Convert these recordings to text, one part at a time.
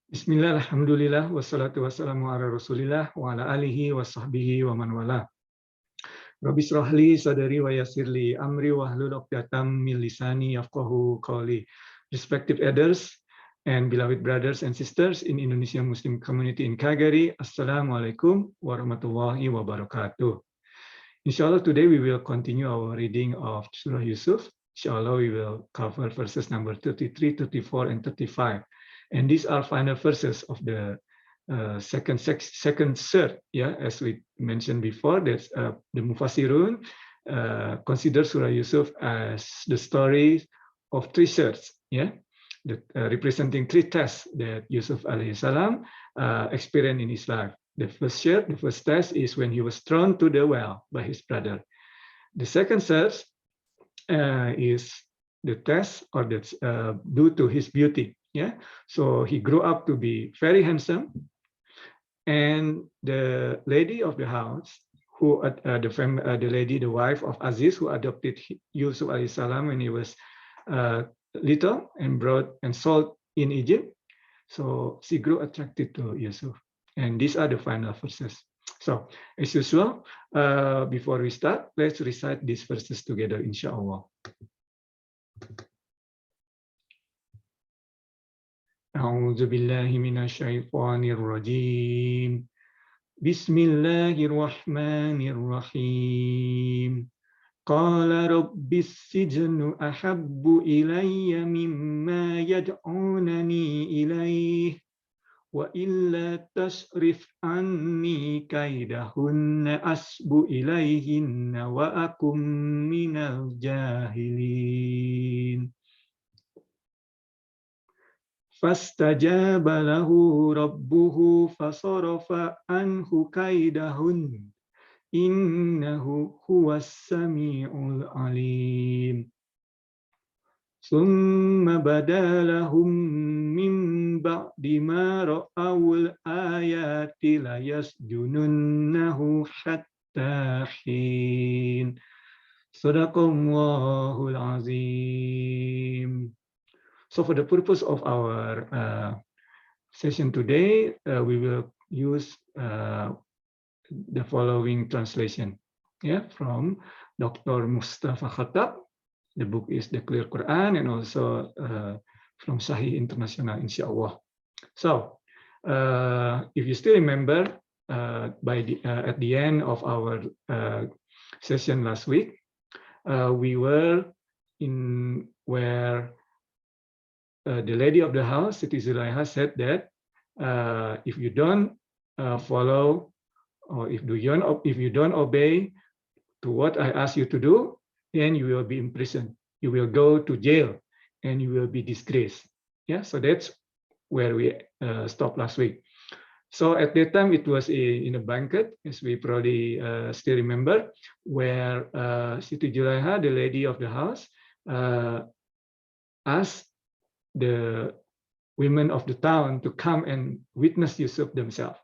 Bismillah, alhamdulillah, wassalatu wassalamu ala rasulillah, wa ala alihi wa sahbihi wa man wala. Rabbi shrahli sadari wa yassirli amri wa hlul 'uqdatam min lisani yafqahu qawli. Respected elders and beloved brothers and sisters in Indonesian Muslim community in Calgary, Assalamualaikum warahmatullahi wabarakatuh. Inshallah, today we will continue our reading of Surah Yusuf. Inshallah, we will cover verses number 33, 34, and 35. And these are final verses of the second third. Yeah, as we mentioned before, that's the Mufassirun consider Surah Yusuf as the story of three thirds. Yeah, representing three tests that Yusuf alayhi salam experienced in his life. The first test is when he was thrown to the well by his brother. The second test is the test or that's due to his beauty. Yeah, so he grew up to be very handsome, and the lady of the house, who the wife of Aziz, who adopted Yusuf alayhi salam when he was little and brought and sold in Egypt, so she grew attracted to Yusuf, and these are the final verses. So, as usual, before we start, let's recite these verses together, inshallah. أعوذ بالله من الشيطان الرجيم بسم الله الرحمن الرحيم قال رب السجن أحب إلي مما يدعونني إليه وإلا تصرف عني كيدهن أصب إليهن وأكن من الجاهلين فاستجاب له ربه فصرف عنه كيدهن إنه هو السميع العليم ثم بدا لهم من بعد ما رأوا الآيات ليسجننه حتى حين صدق الله العظيم. So for the purpose of our session today, we will use the following translation, yeah, from Dr. Mustafa Khattab. The book is The Clear Quran, and also from Sahih International, inshallah. So, if you still remember, at the end of our session last week, we were in where the lady of the house, Siti Zulaiha, said that if you don't follow, or if you don't obey to what I ask you to do, then you will be imprisoned. You will go to jail, and you will be disgraced. Yeah, so that's where we stopped last week. So at that time, it was in a banquet, as we probably still remember, where Siti Zulaiha, the lady of the house, asked the women of the town to come and witness Yusuf themselves.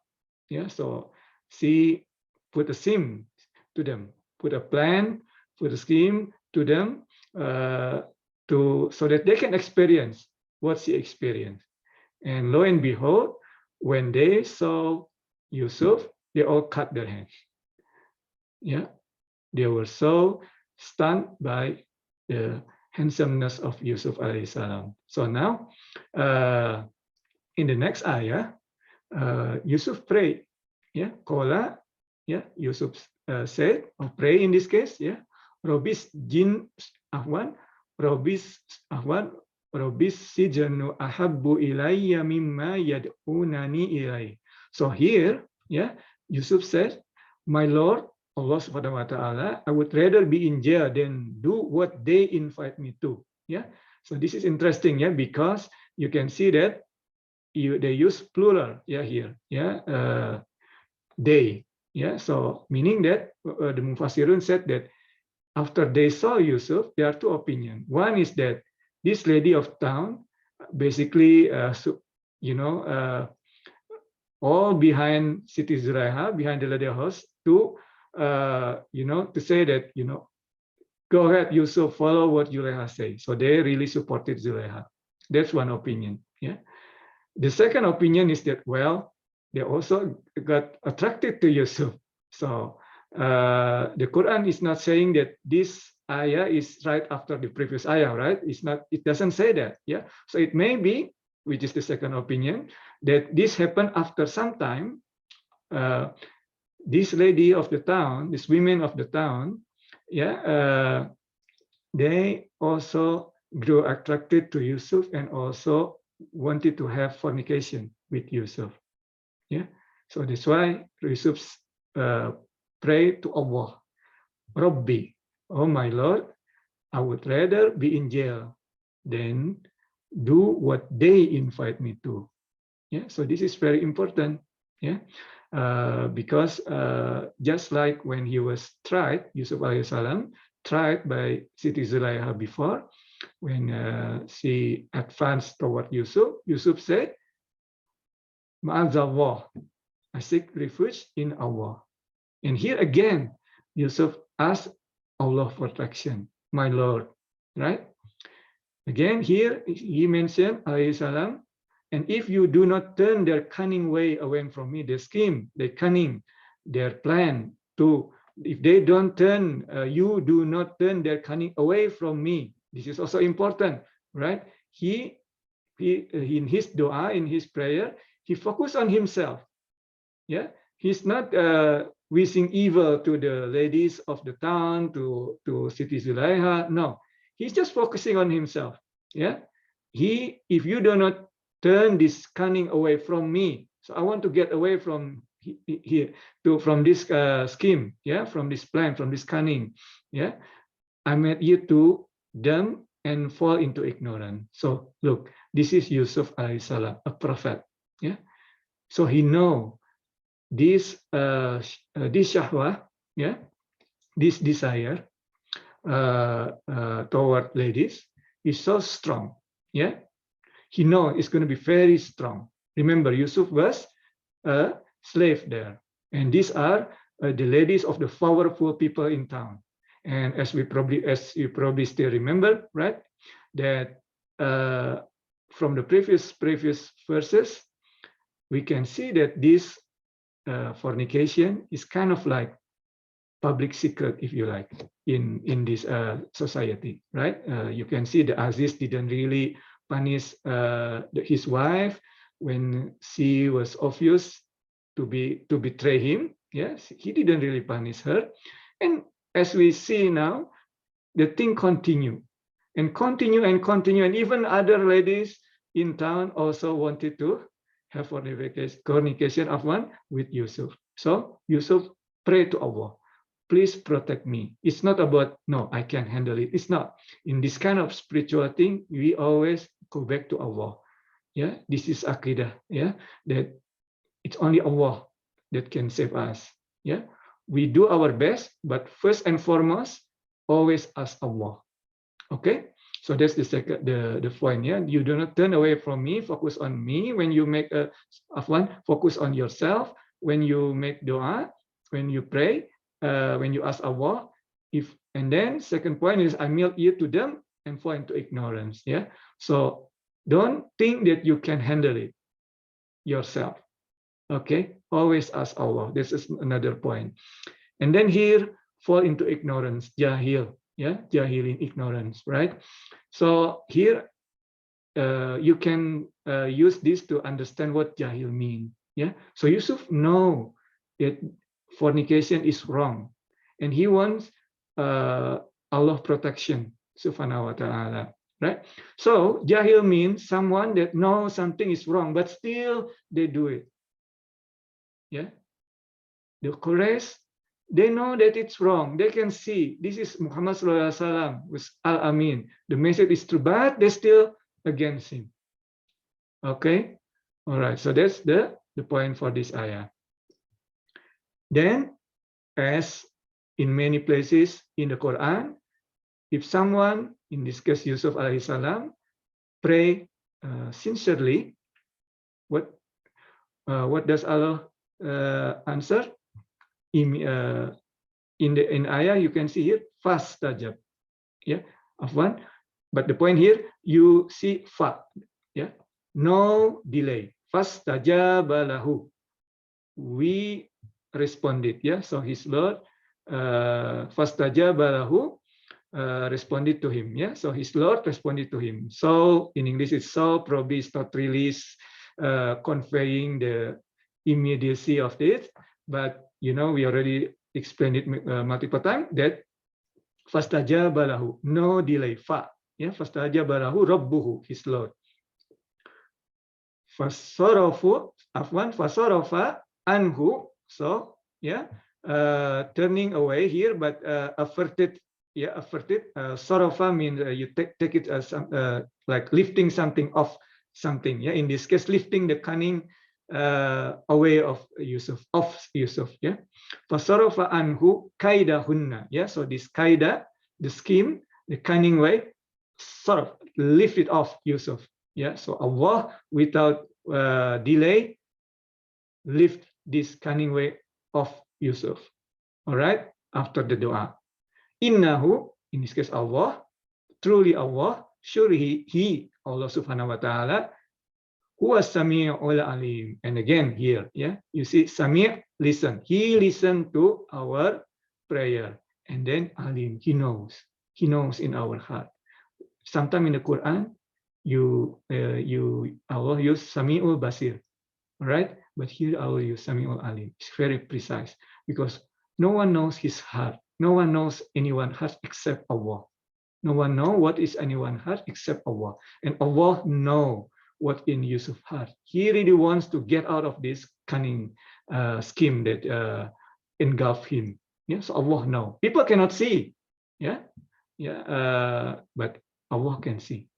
Yeah, so she put a scheme to them, put a plan, put a scheme to them, so that they can experience what she experienced. And lo and behold, when they saw Yusuf, they all cut their hands. Yeah, they were so stunned by the handsomeness of Yusuf alayhi salam. So now, in the next ayah, Yusuf prayed. Yeah, Kola. Yeah, Yusuf said, or pray in this case. Yeah, Robis jin ahwan, Robis sijanu ahabbu ilayya mimma yad'unani ilay. So here, yeah, Yusuf said, my Lord, Allah Subhanahu wa Ta'ala, I would rather be in jail than do what they invite me to. Yeah. So this is interesting, yeah, because you can see that they use plural, yeah, here, yeah, they, yeah. So meaning that the Mufassirun said that after they saw Yusuf, there are two opinions. One is that this lady of town, basically, all behind Siti Zulaiha, behind the lady house, to to say that, go ahead, Yusuf, follow what Zulaiha says. So they really supported Zulaiha. That's one opinion. Yeah. The second opinion is that, well, they also got attracted to Yusuf. So the Quran is not saying that this ayah is right after the previous ayah, right? It's not. It doesn't say that. Yeah. So it may be, which is the second opinion, that this happened after some time. This lady of the town, these women of the town, yeah, they also grew attracted to Yusuf and also wanted to have fornication with Yusuf. Yeah, so that's why Yusuf prayed to Allah, Rabbi, oh my Lord, I would rather be in jail than do what they invite me to. Yeah, so this is very important. Yeah, because just like when he was tried, Yusuf alaihissalam tried by Siti Zulaiha before, when she advanced toward Yusuf, Yusuf said, Ma'azallah, I seek refuge in Allah. And here again, Yusuf asked Allah protection, my Lord, right? Again, here he mentioned, alayhi salam, and if you do not turn their cunning way away from me, their scheme, their cunning, their plan to, if they don't turn, you do not turn their cunning away from me. This is also important, right? He in his dua, in his prayer, he focused on himself. Yeah, he's not wishing evil to the ladies of the town, to Siti Zulaiha. No, he's just focusing on himself. Yeah, if you do not turn this cunning away from me, so I want to get away from here from this scheme. Yeah, from this plan, from this cunning. Yeah, I made you to dumb and fall into ignorance. So look, this is Yusuf alaihissalam, a prophet. Yeah, so he know this shahwah, yeah, this desire toward ladies is so strong. Yeah, he know it's going to be very strong. Remember, Yusuf was a slave there, and these are the ladies of the powerful people in town. And as you probably still remember, right, that from the previous verses, we can see that this fornication is kind of like public secret, if you like, in this society, right? You can see the Aziz didn't really punish his wife when she was obvious to betray him. Yes, he didn't really punish her, and as we see now, the thing continue and continue and continue, and even other ladies in town also wanted to have fornication of one with Yusuf. So Yusuf prayed to Allah, please protect me. It's not about, no, I can't handle it. It's not. In this kind of spiritual thing, we always go back to Allah. Yeah, this is Aqidah. Yeah, that it's only Allah that can save us. Yeah, we do our best, but first and foremost, always ask Allah. Okay, so that's the second, the point. Yeah, you do not turn away from me. Focus on me when you make a afwan. Focus on yourself when you make dua, when you pray, when you ask Allah. And then second point is I made you to them and fall into ignorance. Yeah, so don't think that you can handle it yourself. Okay, always ask Allah. This is another point. And then here, fall into ignorance, jahil. Yeah, jahil in ignorance, right? So here you can use this to understand what jahil mean. Yeah, so Yusuf know that fornication is wrong, and he wants Allah protection, subhanahu wa ta'ala, right? So jahil means someone that knows something is wrong, but still they do it. Yeah, the Quraysh, they know that it's wrong. They can see this is Muhammad sallallahu alaihi wasallam with Al-Amin. The message is true, but they still against him. Okay, all right. So that's the point for this ayah. Then, as in many places in the Quran, if someone, in this case Yusuf alaihi salam, pray sincerely, what does Allah answer? In ayah you can see here fastajab, yeah, afwan, but the point here you see fa, yeah, no delay. Fastajaba lahu. We responded, yeah. So his Lord, fastajaba lahu, responded to him, yeah. So his Lord responded to him. So in English, it's so probably it's not really conveying the immediacy of it, but you know we already explained it multiple times that fastajaba lahu, no delay, fa, yeah. Fastajaba lahu rabbuhu, his Lord. Fasarafu, afwan, fasarafa anhu. So yeah, turning away here, but averted. Yeah, averted. Sarafa means you take it as like lifting something off something. Yeah, in this case, lifting the cunning away of Yusuf, Yeah, fasarafa anhu kaidahunna. Yeah, so this kaida, the scheme, the cunning way, sort of lift it off Yusuf. Yeah, so Allah without delay lift this cunning way of Yusuf. All right, after the dua. Innahu, in this case Allah, truly Allah, surely He, Allah Subhanahu wa Taala, huwa sami'ul alim. And again here, yeah, you see Sami', listen. He listened to our prayer, and then alim, He knows in our heart. Sometimes in the Quran, Allah use Sami'ul Basir, right? But here Allah use Sami'ul Alim. It's very precise because no one knows his heart. No one knows anyone's heart except Allah. No one knows what is anyone's heart except Allah. And Allah know what in Yusuf's heart. He really wants to get out of this cunning scheme that engulfed him. Yeah, so Allah know. People cannot see. Yeah, but Allah can see.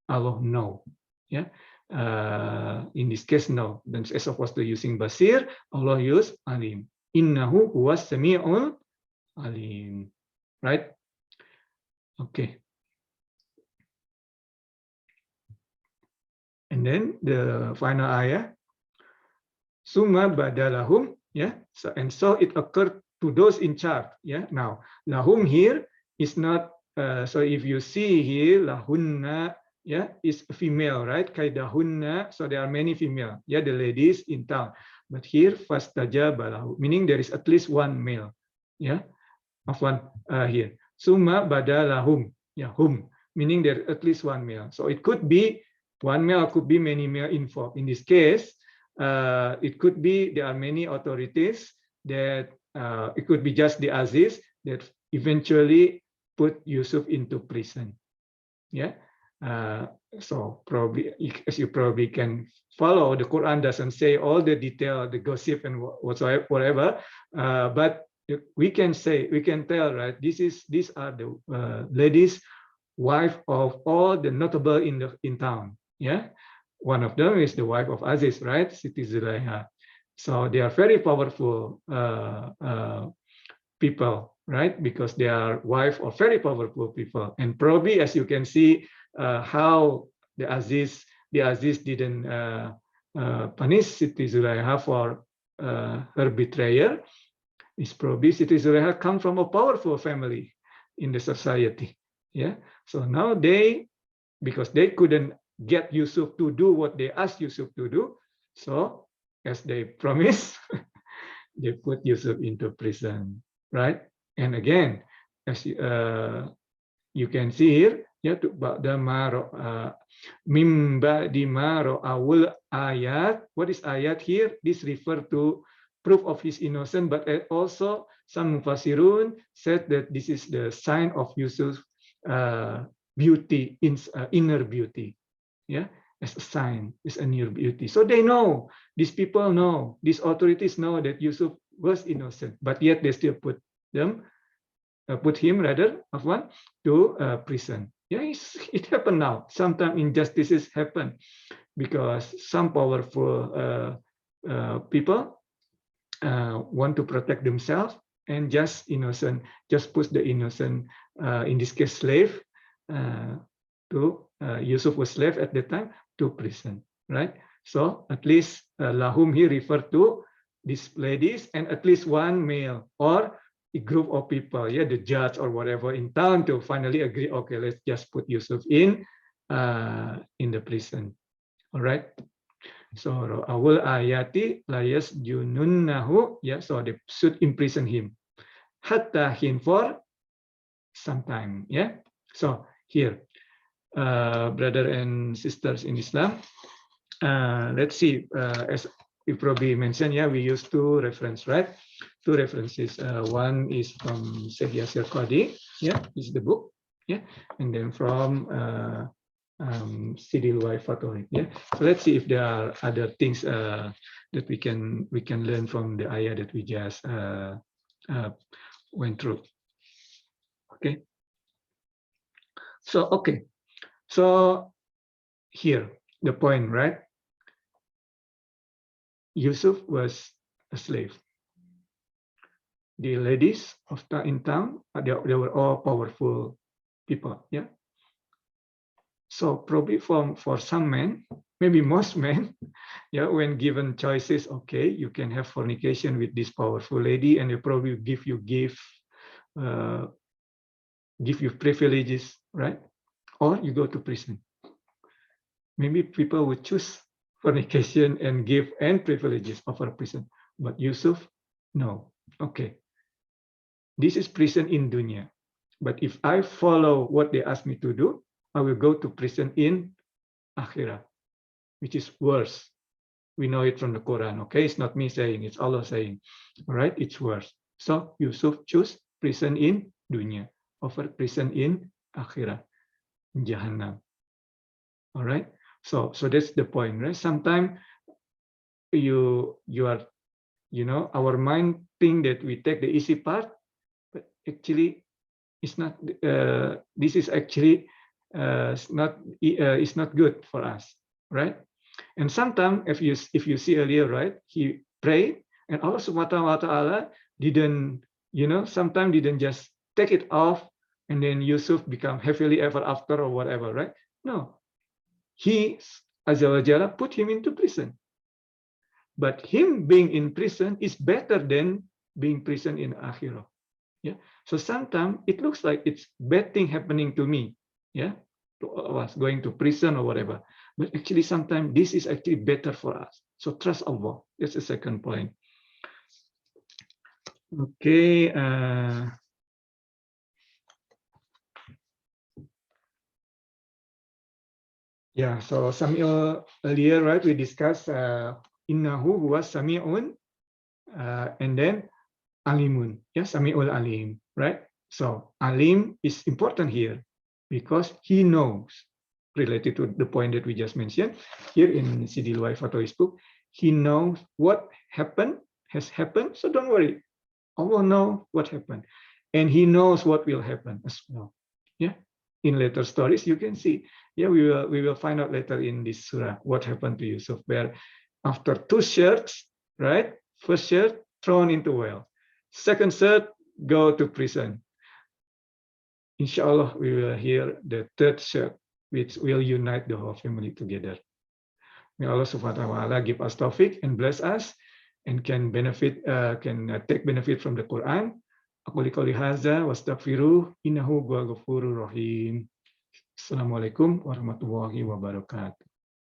Allah know, yeah. In this case, no. Then as opposed to using Basir, Allah use Alim. Innahu huwas sami'ul alim. Right? Okay. And then the final ayah. Summa badalahum, yeah. So and so it occurred to those in charge, yeah. Now, lahum here is not. So if you see here, lahunna, yeah, is female, right? Kaidahunna, so there are many female, yeah, the ladies in town. But here, fastajaba lahu, meaning there is at least one male, yeah. Afwan, here. Summa badalahum, yeah, hum, meaning there at least one male. So it could be one male, could be many male involved. In this case, it could be there are many authorities that it could be just the Aziz that eventually put Yusuf into prison. Yeah. So probably, as you probably can follow, the Quran doesn't say all the detail, the gossip and whatever, but we can tell, right? These are the ladies, wife of all the notable in town. Yeah, one of them is the wife of Aziz, right? Siti Zulaiha. So they are very powerful people, right? Because they are wife of very powerful people, and probably, as you can see, how the Aziz didn't punish Siti Zulaiha for her betrayal. Is probably Siti Zulaiha come from a powerful family in the society. Yeah. So now because they couldn't get Yusuf to do what they asked Yusuf to do, so as they promised, they put Yusuf into prison, right? And again, as you can see here, ya mimba dimaro awul ayat. What is ayat here? This refers to proof of his innocence, but also some mufassirun said that this is the sign of Yusuf's beauty, inner beauty. Yeah, as a sign, is a inner beauty. So they know, these people know, these authorities know that Yusuf was innocent, but yet they still put him to prison. Yeah, it happened now. Sometimes injustices happen because some powerful people want to protect themselves and just push the innocent, in this case slave, Yusuf was slave at the time, to prison, right? So at least lahum here refer to these ladies and at least one male or a group of people, yeah, the judge or whatever in town to finally agree, okay, let's just put Yusuf in the prison. All right. So awal ayati layas jununnahu, yeah, so they should imprison him hatta hin for some time, yeah. So here, brother and sisters in Islam, let's see, as we probably mentioned, yeah, we use two reference, right? Two references. One is from MASYARAKAT, yeah, is the book, yeah, and then from Sidil Waifatori, yeah. So let's see if there are other things that we can learn from the ayah that we just went through. Okay. So okay. So here the point, right? Yusuf was a slave. The ladies of in town, they were all powerful people, yeah. So probably for some men, maybe most men, yeah, when given choices, okay, you can have fornication with this powerful lady, and they probably give you privileges, right? Or you go to prison. Maybe people would choose fornication and give and privileges over prison, but Yusuf, no. Okay, this is prison in dunya, but if I follow what they ask me to do, I will go to prison in akhirat, which is worse. We know it from the Quran, okay? It's not me saying, it's Allah saying, all right? It's worse. So Yusuf choose prison in dunya over prison in akhirat, Jahannam. All right? So that's the point, right? Sometimes you are, our mind think that we take the easy part, but actually it's not. This is actually it's not good for us, right? And sometimes, if you see earlier, right, he prayed, and Allah Subhanahu wa Taala didn't, sometimes didn't just take it off, and then Yusuf become happily ever after or whatever, right? No, He Azza wa Jalla put him into prison. But him being in prison is better than being prison in akhirah. Yeah. So sometimes it looks like it's bad thing happening to me. Yeah. Was going to prison or whatever. But actually sometimes this is actually better for us. So trust Allah. That's the second point. Okay. Yeah, so Sami'ul earlier, right, we discussed innahu huwa sami'un and then alimun. Yeah, Sami'ul alim, right? So alim is important here because he knows, related to the point that we just mentioned here in Sidil Waifatoi's book, he knows what has happened, so don't worry. Allah knows what happened, and he knows what will happen as well. Yeah, in later stories you can see. Yeah, we will find out later in this surah what happened to Yusuf, where after 2 shirts, right? First shirt thrown into well, second shirt go to prison. Inshallah, we will hear the third shirt, which will unite the whole family together. May Allah Subhanahu wa Taala give us taufiq and bless us, and can take benefit from the Quran. Aku liqouli hadza wastaghfiruh innahu huwal ghafurur rahim. Assalamualaikum warahmatullahi wabarakatuh.